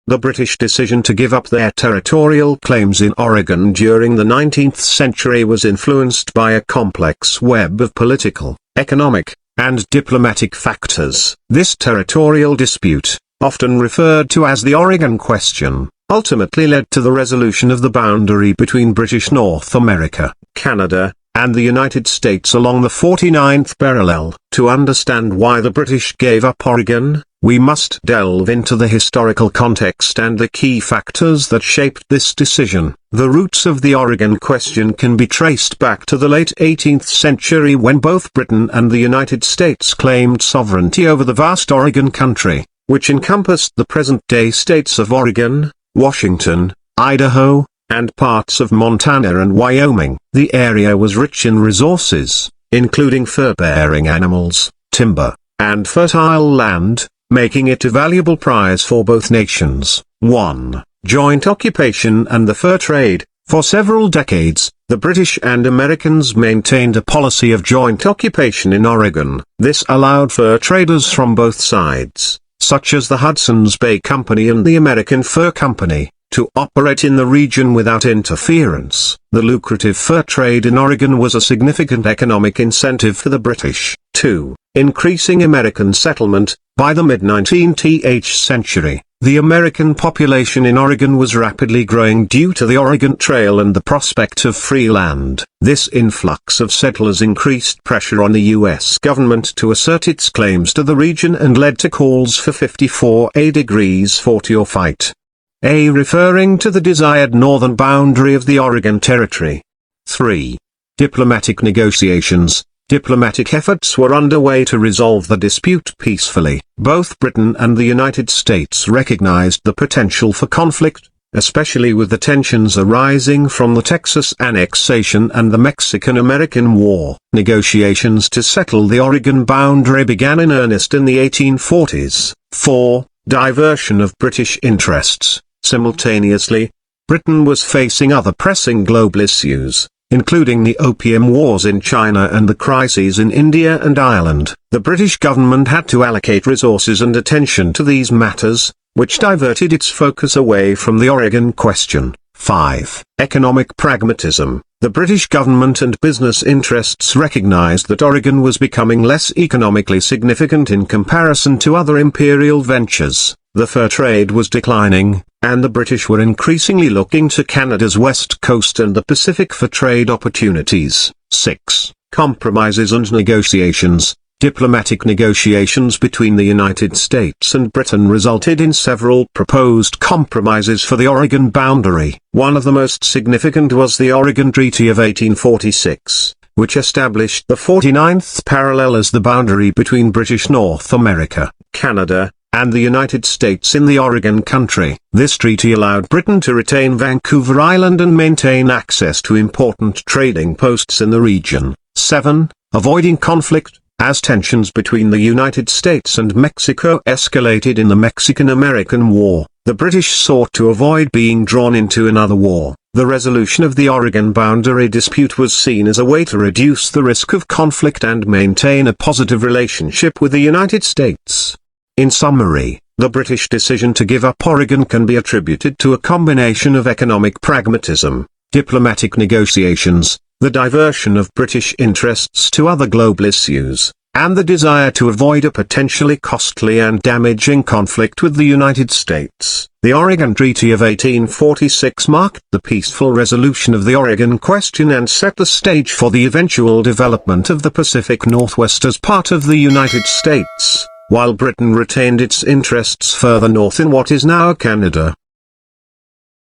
The British decision to give up their territorial claims in Oregon during the 19th century was influenced by a complex web of political, economic, and diplomatic factors. This territorial dispute, often referred to as the Oregon Question, ultimately led to the resolution of the boundary between British North America, Canada, and the United States along the 49th parallel. To understand why the British gave up Oregon, we must delve into the historical context and the key factors that shaped this decision. The roots of the Oregon Question can be traced back to the late 18th century when both Britain and the United States claimed sovereignty over the vast Oregon country, which encompassed the present-day states of Oregon, Washington, Idaho, and parts of Montana and Wyoming. The area was rich in resources, including fur-bearing animals, timber, and fertile land, making it a valuable prize for both nations. 1. Joint occupation and the fur trade. For several decades, the British and Americans maintained a policy of joint occupation in Oregon. This allowed fur traders from both sides, such as the Hudson's Bay Company and the American Fur Company, to operate in the region without interference. The lucrative fur trade in Oregon was a significant economic incentive for the British. 2. Increasing American settlement. By the mid-19th century, the American population in Oregon was rapidly growing due to the Oregon Trail and the prospect of free land. This influx of settlers increased pressure on the U.S. government to assert its claims to the region and led to calls for 54A40 or fight. A referring to the desired northern boundary of the Oregon Territory. 3. Diplomatic negotiations. Diplomatic efforts were underway to resolve the dispute peacefully. Both Britain and the United States recognized the potential for conflict, especially with the tensions arising from the Texas annexation and the Mexican-American War. Negotiations to settle the Oregon boundary began in earnest in the 1840s. 4. Diversion of British interests. Simultaneously, Britain was facing other pressing global issues, including the Opium Wars in China and the crises in India and Ireland. The British government had to allocate resources and attention to these matters, which diverted its focus away from the Oregon Question. 5. Economic pragmatism. The British government and business interests recognized that Oregon was becoming less economically significant in comparison to other imperial ventures. The fur trade was declining, and the British were increasingly looking to Canada's west coast and the Pacific for trade opportunities. 6. Compromises and negotiations. Diplomatic negotiations between the United States and Britain resulted in several proposed compromises for the Oregon boundary. One of the most significant was the Oregon Treaty of 1846, which established the 49th parallel as the boundary between British North America, Canada, and the United States in the Oregon country. This treaty allowed Britain to retain Vancouver Island and maintain access to important trading posts in the region. 7. Avoiding conflict. As tensions between the United States and Mexico escalated in the Mexican-American War, the British sought to avoid being drawn into another war. The resolution of the Oregon boundary dispute was seen as a way to reduce the risk of conflict and maintain a positive relationship with the United States. In summary, the British decision to give up Oregon can be attributed to a combination of economic pragmatism, diplomatic negotiations, the diversion of British interests to other global issues, and the desire to avoid a potentially costly and damaging conflict with the United States. The Oregon Treaty of 1846 marked the peaceful resolution of the Oregon Question and set the stage for the eventual development of the Pacific Northwest as part of the United States, while Britain retained its interests further north in what is now Canada.